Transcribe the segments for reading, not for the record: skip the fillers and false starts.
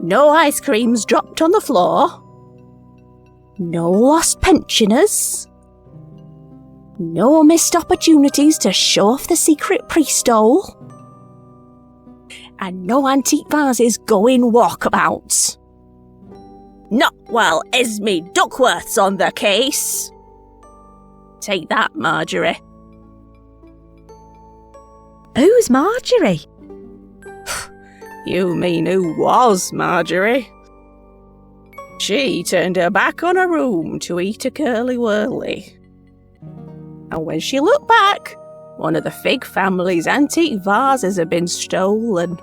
No ice creams dropped on the floor. No lost pensioners. No missed opportunities to show off the secret pre-stole. And no antique vases going walkabouts. Not while Esme Duckworth's on the case. Take that, Marjorie. Who's Marjorie? You mean who was Marjorie? She turned her back on her room to eat a curly whirly. And when she looked back, one of the Fig family's antique vases had been stolen.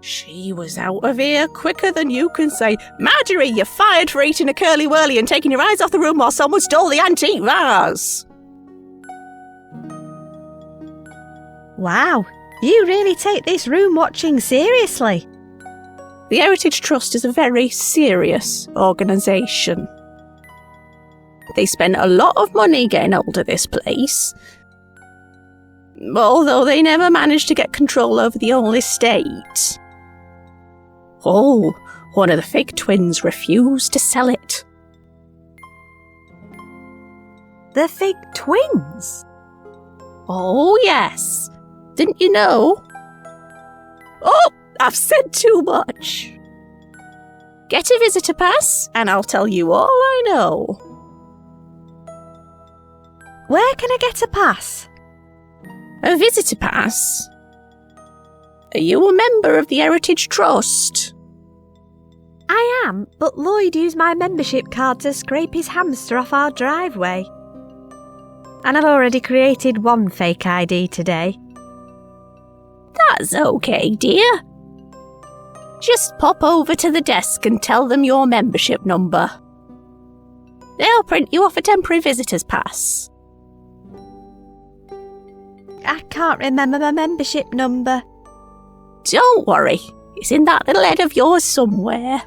She was out of here quicker than you can say, "Marjorie, you're fired for eating a curly whirly and taking your eyes off the room while someone stole the antique vase." Wow, you really take this room watching seriously. The Heritage Trust is a very serious organisation. They spent a lot of money getting hold of this place, although they never managed to get control over the whole estate. Oh, one of the Fig twins refused to sell it. The Fig twins? Oh, yes. Didn't you know? Oh, I've said too much. Get a visitor pass, and I'll tell you all I know. Where can I get a pass? A visitor pass? Are you a member of the Heritage Trust? I am, but Lloyd used my membership card to scrape his hamster off our driveway. And I've already created one fake ID today. That's okay, dear. Just pop over to the desk and tell them your membership number. They'll print you off a temporary visitor's pass. I can't remember my membership number. Don't worry, it's in that little head of yours somewhere.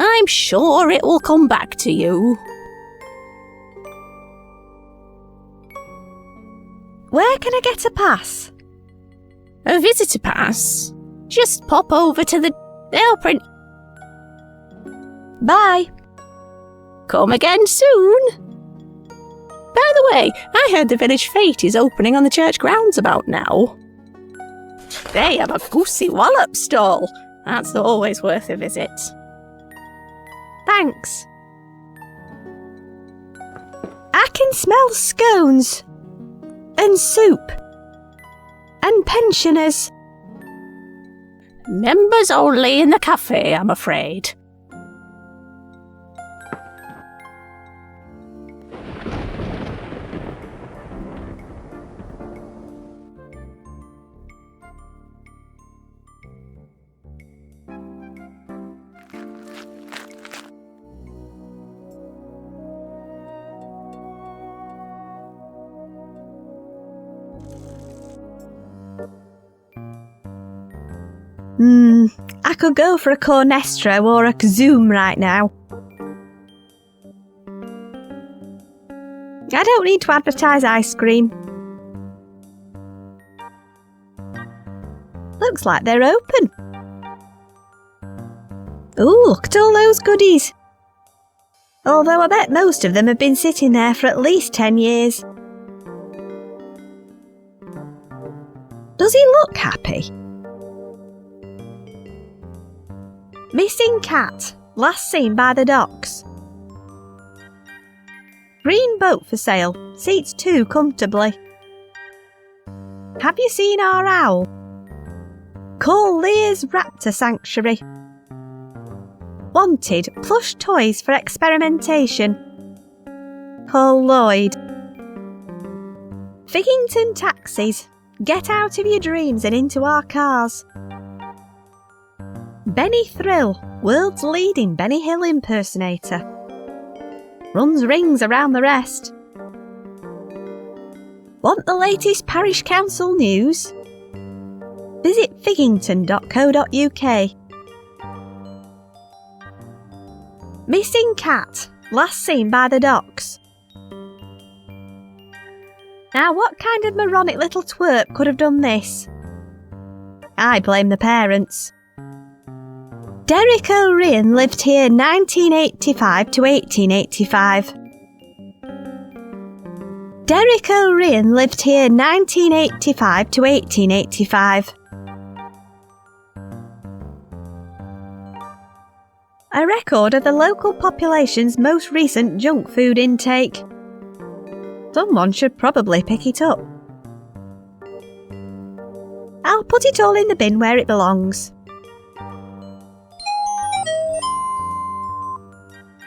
I'm sure it will come back to you. Where can I get a pass? A visitor pass? Just pop over to the... They'll print... Bye. Come again soon. By the way, I heard the village fete is opening on the church grounds about now. They have a goosey wallop stall. That's always worth a visit. Thanks. I can smell scones. And soup. And pensioners. Members only in the cafe, I'm afraid. I could go for a Cornestro or a Kzoom right now. I don't need to advertise ice cream. Looks like they're open. Ooh, look at all those goodies. Although I bet most of them have been sitting there for at least 10 years. Does he look happy? Missing cat, last seen by the docks. Green boat for sale, seats 2 comfortably. Have you seen our owl? Call Lear's Raptor Sanctuary. Wanted plush toys for experimentation. Call Lloyd. Figgington Taxis, get out of your dreams and into our cars. Benny Thrill, world's leading Benny Hill impersonator. Runs rings around the rest. Want the latest parish council news? Visit figgington.co.uk. Missing cat, last seen by the docks. Now what kind of moronic little twerp could have done this? I blame the parents. Derek O'Ryan lived here 1985 to 1885. Derek O'Ryan lived here 1985 to 1885. A record of the local population's most recent junk food intake. Someone should probably pick it up. I'll put it all in the bin where it belongs.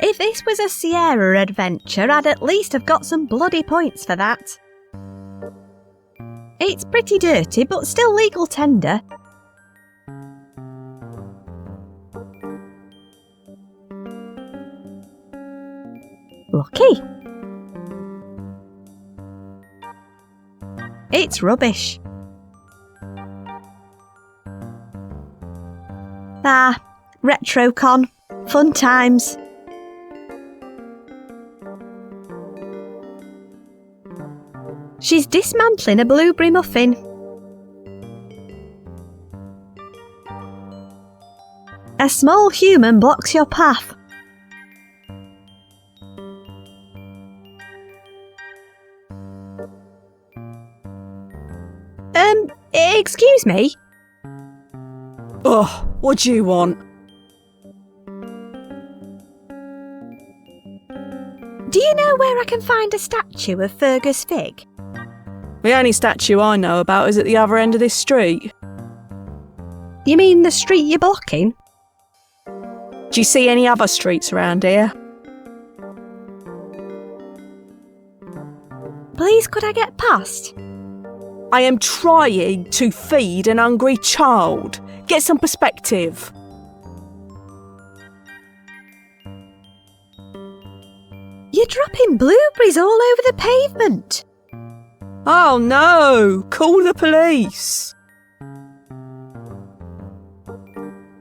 If this was a Sierra adventure, I'd at least have got some bloody points for that. It's pretty dirty, but still legal tender. Lucky. It's rubbish. Ah, RetroCon. Fun times. She's dismantling a blueberry muffin. A small human blocks your path. Excuse me? Ugh, what do you want? Do you know where I can find a statue of Fergus Fig? The only statue I know about is at the other end of this street. You mean the street you're blocking? Do you see any other streets around here? Please, could I get past? I am trying to feed an hungry child. Get some perspective. You're dropping blueberries all over the pavement. Oh no! Call the police!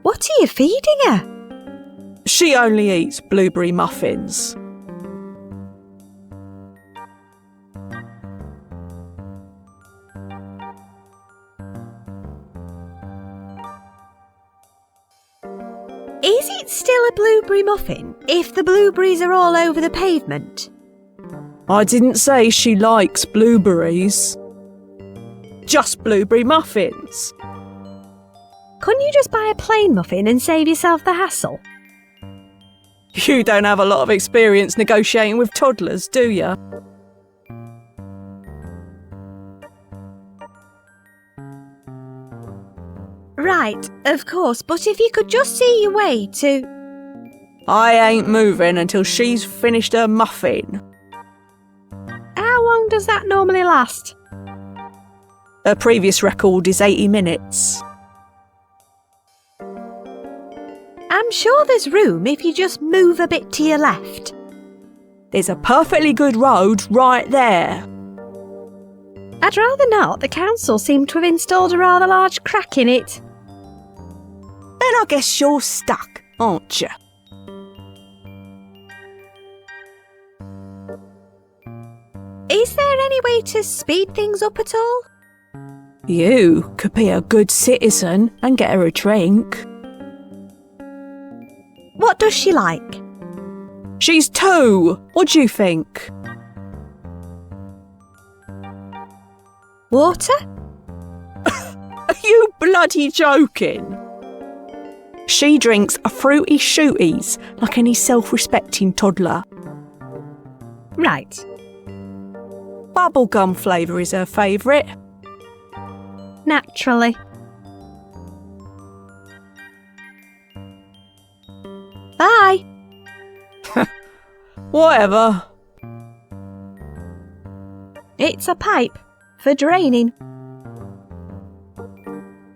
What are you feeding her? She only eats blueberry muffins. Is it still a blueberry muffin if the blueberries are all over the pavement? I didn't say she likes blueberries. Just blueberry muffins. Couldn't you just buy a plain muffin and save yourself the hassle? You don't have a lot of experience negotiating with toddlers, do you? Right, of course, but if you could just see your way to... I ain't moving until she's finished her muffin. How long does that normally last? Her previous record is 80 minutes. I'm sure there's room if you just move a bit to your left. There's a perfectly good road right there. I'd rather not. The council seem to have installed a rather large crack in it. Then I guess you're stuck, aren't you? Is there any way to speed things up at all? You could be a good citizen and get her a drink. What does she like? She's 2. What do you think? Water? Are you bloody joking? She drinks a fruity shooties like any self-respecting toddler. Right. Bubblegum flavour is her favourite. Naturally. Bye. Whatever. It's a pipe for draining.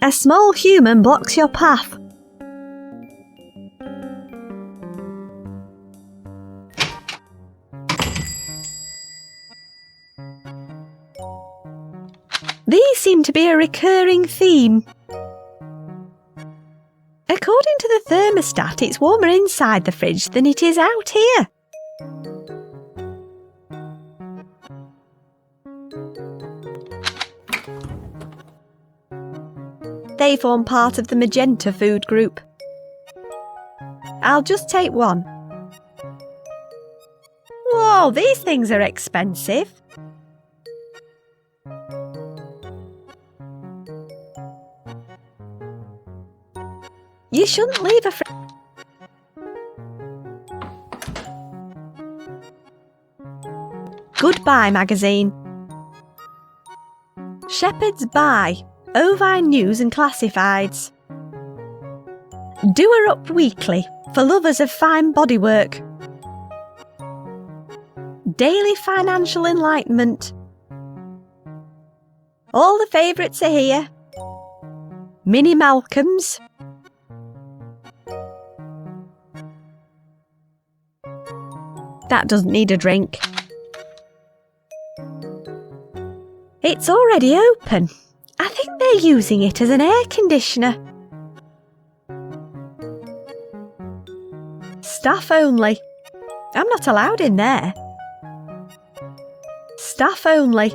A small human blocks your path. These seem to be a recurring theme. According to the thermostat, it's warmer inside the fridge than it is out here. They form part of the Magenta food group. I'll just take one. Whoa, these things are expensive. You shouldn't leave a Goodbye magazine. Shepherd's Buy, Ovine News and Classifieds. Doer Up Weekly, for lovers of fine bodywork. Daily Financial Enlightenment. All the favourites are here. Minnie Malcolm's. That doesn't need a drink. It's already open. I think they're using it as an air conditioner. Staff only. I'm not allowed in there. Staff only.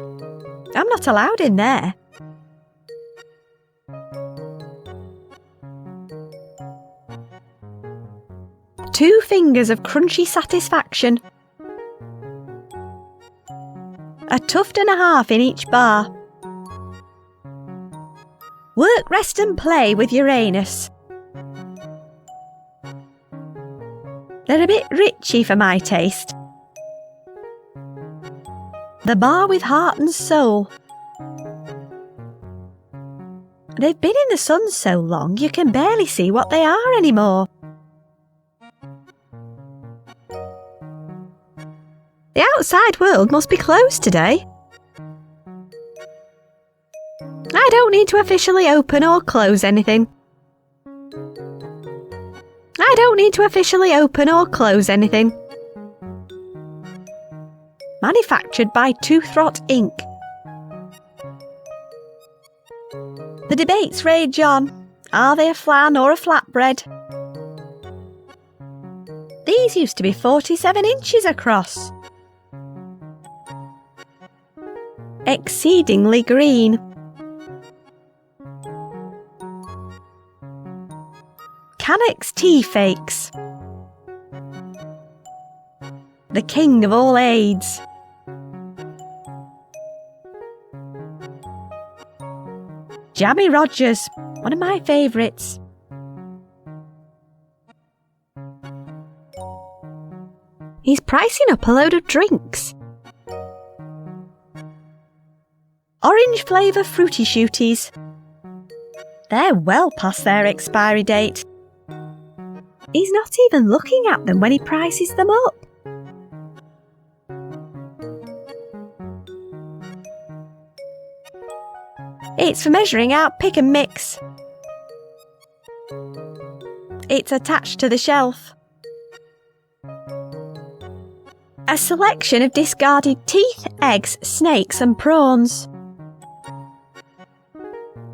I'm not allowed in there. Two fingers of crunchy satisfaction. A tuft and a half in each bar. Work, rest and play with Uranus. They're a bit richy for my taste. The bar with heart and soul. They've been in the sun so long you can barely see what they are anymore. The outside world must be closed today. I don't need to officially open or close anything. I don't need to officially open or close anything. Manufactured by Toothrot Inc. The debates rage on. Are they a flan or a flatbread? These used to be 47 inches across. Exceedingly green. Cannock's Tea Fakes. The king of all aids. Jammy Rogers, one of my favourites. He's pricing up a load of drinks. Orange flavour Fruity Shooties. They're well past their expiry date. He's not even looking at them when he prices them up. It's for measuring out pick and mix. It's attached to the shelf. A selection of discarded teeth, eggs, snakes and prawns.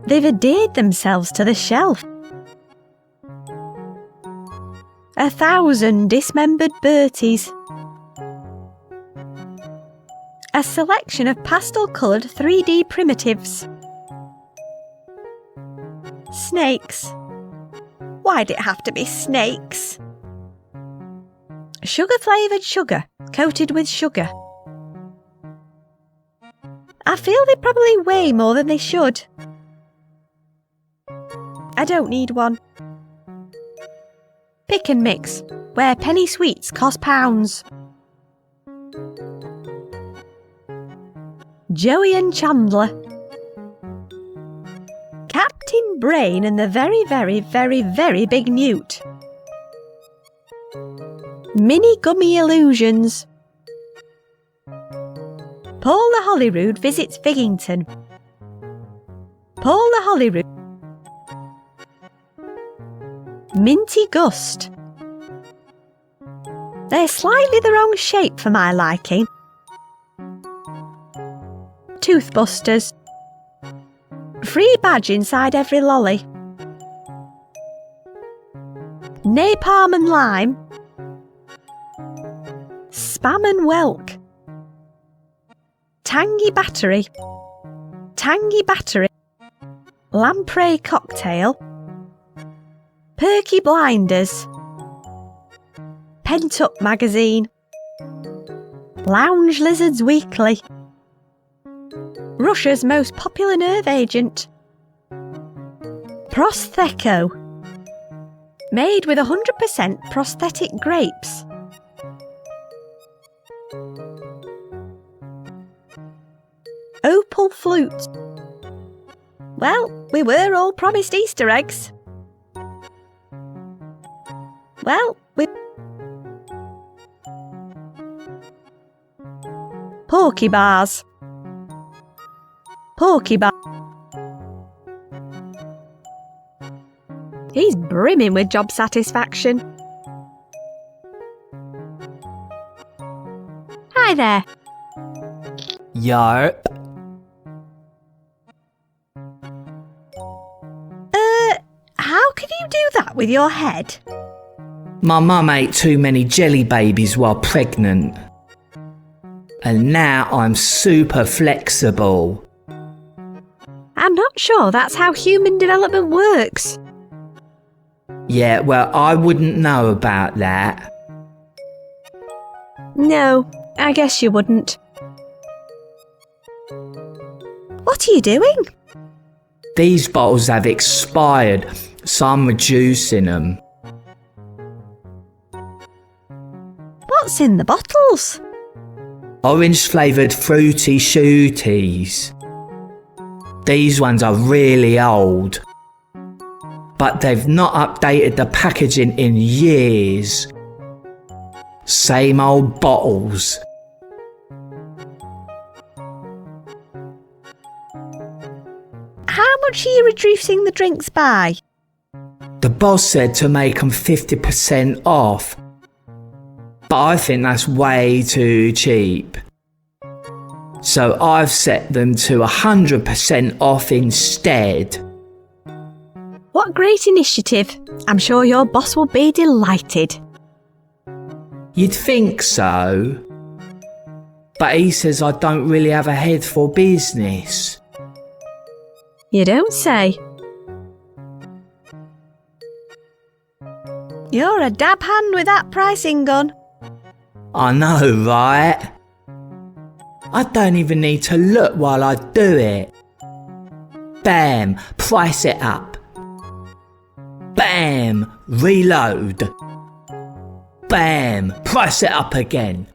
They've adhered themselves to the shelf. 1,000 dismembered Berties. A selection of pastel-coloured 3D primitives. Snakes. Why'd it have to be snakes? Sugar-flavoured sugar, coated with sugar. I feel they probably weigh more than they should. I don't need one. Pick and mix, where penny sweets cost pounds. Joey and Chandler. Captain Brain and the very, very, very, very big newt. Mini Gummy Illusions. Paul the Holyrood visits Figgington. Paul the Holyrood. Minty Gust. They're slightly the wrong shape for my liking. Toothbusters. Free badge inside every lolly. Napalm and lime. Spam and whelk. Tangy battery. Tangy battery. Lamprey cocktail. Perky blinders. Pent Up magazine, Lounge Lizards Weekly, Russia's most popular nerve agent, Prostheco, made with 100% prosthetic grapes. Opal flute. Well, we were all promised Easter eggs. Porky bars. Porky bar. He's brimming with job satisfaction. Hi there. Yarp. How can you do that with your head? My mum ate too many jelly babies while pregnant. And now I'm super flexible. I'm not sure that's how human development works. Yeah, well, I wouldn't know about that. No, I guess you wouldn't. What are you doing? These bottles have expired, so I'm reducing them. What's in the bottles? Orange flavoured fruity shooties. These ones are really old, but they've not updated the packaging in years. Same old bottles. How much are you reducing the drinks by? The boss said to make them 50% off, but I think that's way too cheap. So I've set them to 100% off instead. What great initiative. I'm sure your boss will be delighted. You'd think so, but he says I don't really have a head for business. You don't say. You're a dab hand with that pricing gun. I know, right? I don't even need to look while I do it. Bam, price it up. Bam, reload. Bam, price it up again.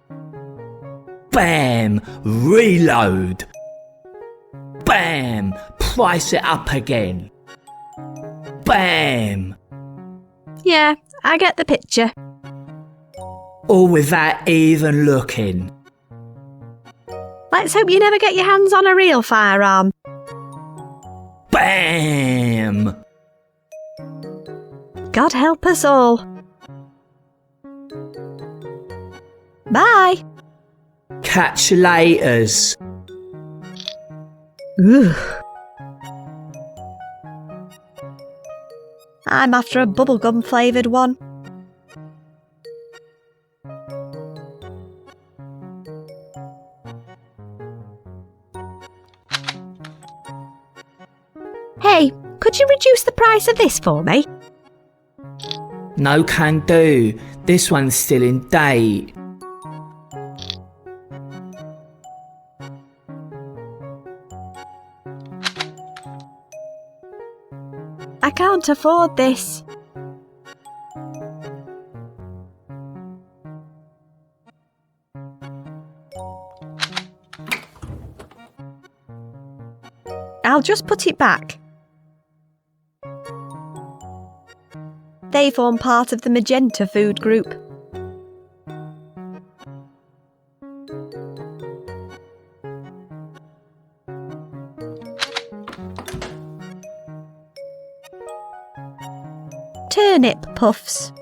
Bam, reload. Bam, price it up again. Bam. Yeah, I get the picture. All without even looking. Let's hope you never get your hands on a real firearm. Bam! God help us all. Bye. Catch you laters. Ugh. I'm after a bubblegum flavoured one. Hey, could you reduce the price of this for me? No can do. This one's still in date. I can't afford this. I'll just put it back. They form part of the Magenta food group. Turnip puffs.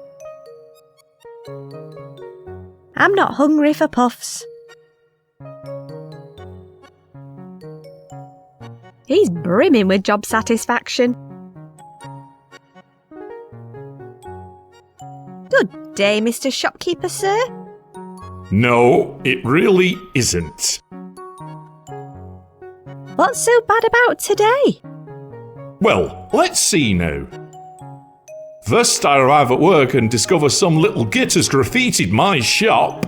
I'm not hungry for puffs. He's brimming with job satisfaction. Good day, Mr. Shopkeeper, sir. No, it really isn't. What's so bad about today? Well, let's see now. First, I arrive at work and discover some little git has graffitied my shop.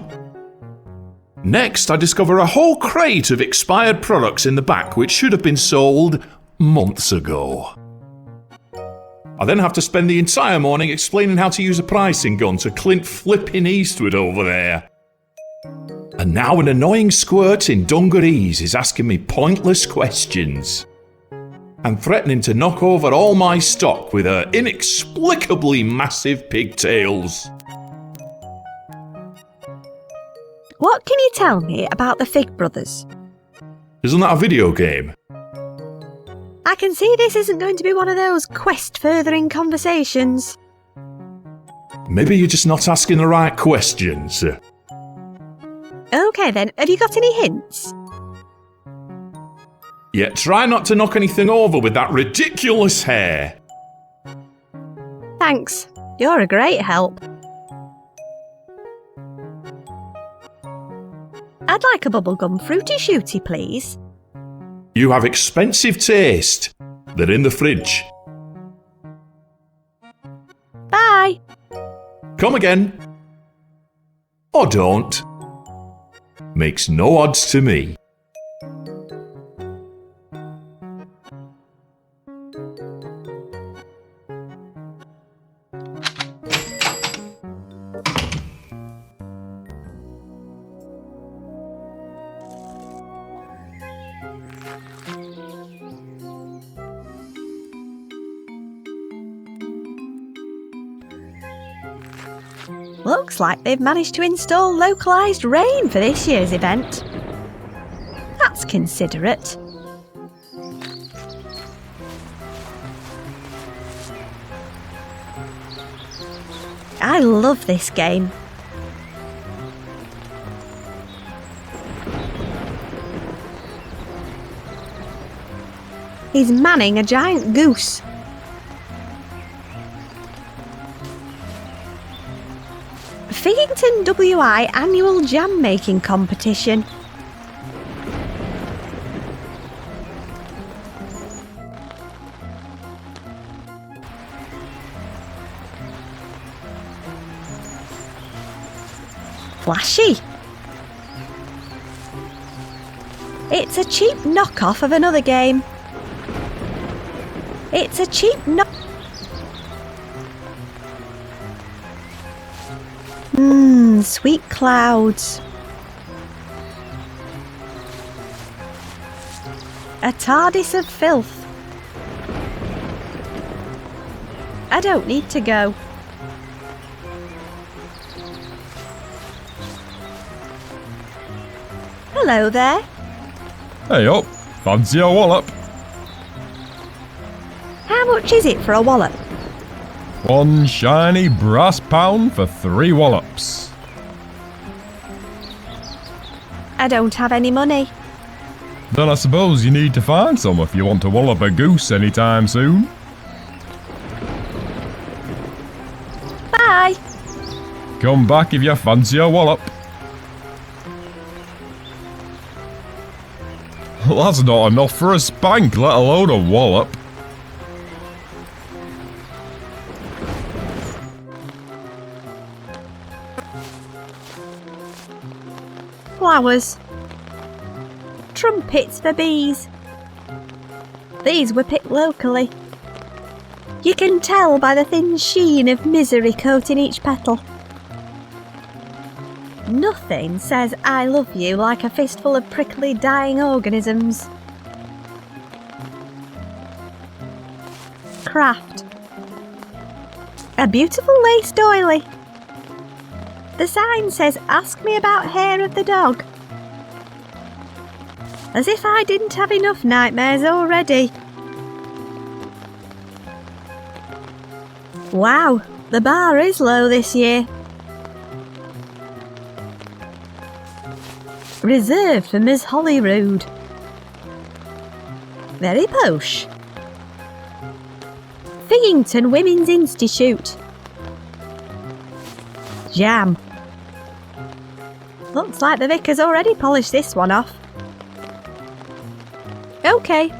Next, I discover a whole crate of expired products in the back which should have been sold months ago. I then have to spend the entire morning explaining how to use a pricing gun to Clint flipping Eastwood over there. And now an annoying squirt in dungarees is asking me pointless questions and threatening to knock over all my stock with her inexplicably massive pigtails. What can you tell me about the Fig Brothers? Isn't that a video game? I can see this isn't going to be one of those quest-furthering conversations. Maybe you're just not asking the right questions. OK then, have you got any hints? Yeah, try not to knock anything over with that ridiculous hair. Thanks, you're a great help. I'd like a bubblegum fruity shooty, please. You have expensive taste. They're in the fridge. Bye. Come again. Or don't. Makes no odds to me. Looks like they've managed to install localised rain for this year's event. That's considerate. I love this game. He's manning a giant goose. Figington WI annual jam making competition. Flashy. It's a cheap knockoff of another game. It's a cheap sweet clouds. A TARDIS of filth. I don't need to go. Hello there. Hey up, fancy a wallop? How much is it for a wallop? 1 shiny brass pound for 3 wallops. I don't have any money. Then I suppose you need to find some if you want to wallop a goose anytime soon. Bye. Come back if you fancy a wallop. That's not enough for a spank, let alone a wallop. Flowers. Trumpets for bees. These were picked locally. You can tell by the thin sheen of misery coating each petal. Nothing says I love you like a fistful of prickly dying organisms. Craft. A beautiful lace doily. The sign says, "Ask me about hair of the dog." As if I didn't have enough nightmares already. Wow, the bar is low this year. Reserved for Ms. Holyrood. Very posh. Figington Women's Institute. Jam. Looks like the vicar's already polished this one off. Okay.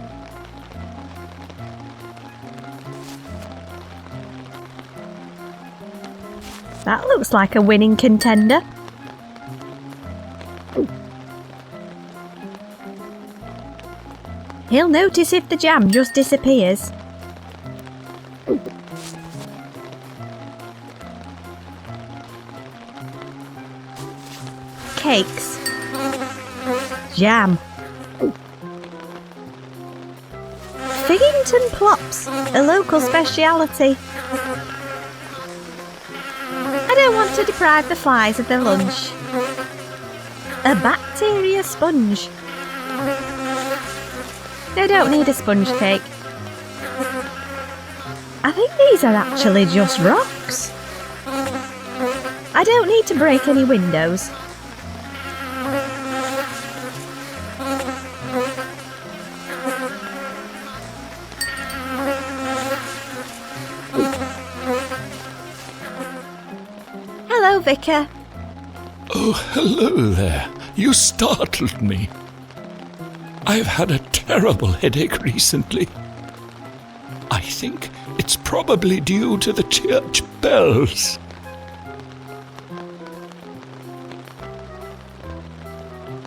That looks like a winning contender. He'll notice if the jam just disappears. Cakes. Jam. Figgington Plops, a local speciality. I don't want to deprive the flies of their lunch. A bacteria sponge. They don't need a sponge cake. I think these are actually just rocks. I don't need to break any windows. Hello, Vicar. Oh, hello there. You startled me. I've had a terrible headache recently. I think it's probably due to the church bells.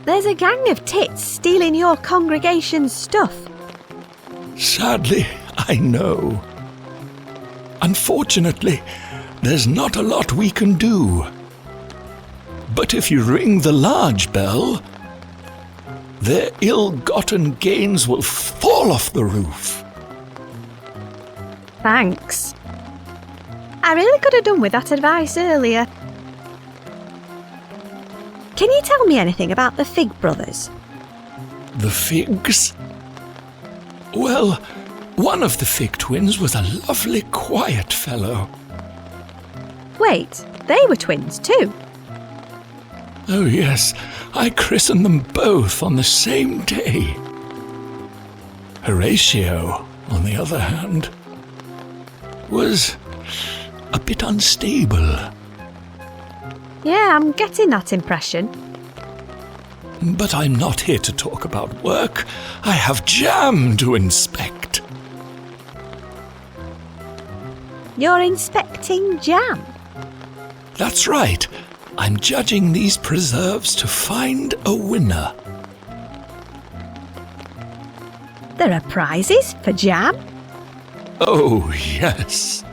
There's a gang of tits stealing your congregation's stuff. Sadly, I know. Unfortunately, there's not a lot we can do. But if you ring the large bell, their ill-gotten gains will fall off the roof. Thanks. I really could have done with that advice earlier. Can you tell me anything about the Fig brothers? The Figs? Well, one of the Fig twins was a lovely, quiet fellow. Wait, they were twins too? Oh yes, I christened them both on the same day. Horatio, on the other hand, was a bit unstable. Yeah, I'm getting that impression. But I'm not here to talk about work. I have jam to inspect. You're inspecting jam? That's right. I'm judging these preserves to find a winner. There are prizes for jam? Oh, yes.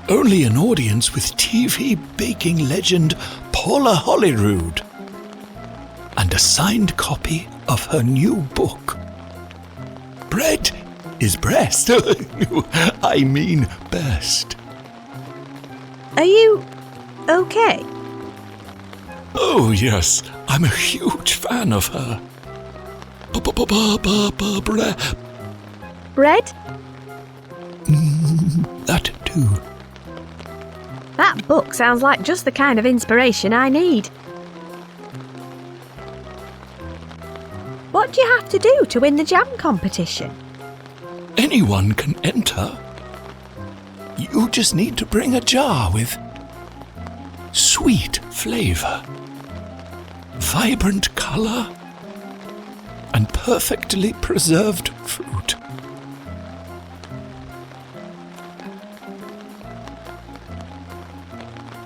Only an audience with TV baking legend Paula Holyrood. And a signed copy of her new book. Bread is breast. I mean best. Are you okay? Oh, yes. I'm a huge fan of her. Bread? That too. That book sounds like just the kind of inspiration I need. What do you have to do to win the jam competition? Anyone can enter. You just need to bring a jar with sweet flavor, vibrant color, and perfectly preserved fruit.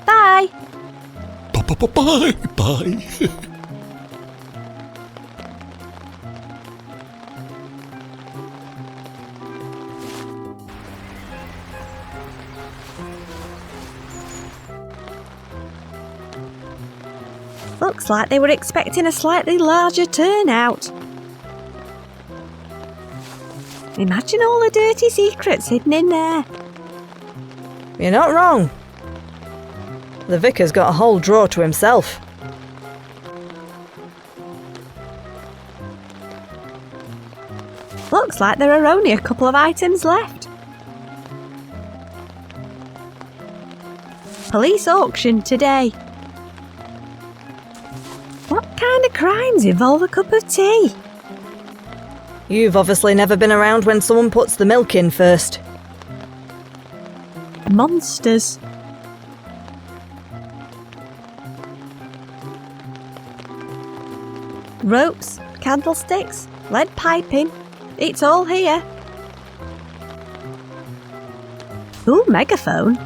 Bye! Bye. Looks like they were expecting a slightly larger turnout. Imagine all the dirty secrets hidden in there. You're not wrong. The vicar's got a whole drawer to himself. Looks like there are only a couple of items left. Police auction today. What kind of crimes involve a cup of tea? You've obviously never been around when someone puts the milk in first. Monsters. Ropes, candlesticks, lead piping. It's all here. Ooh, megaphone.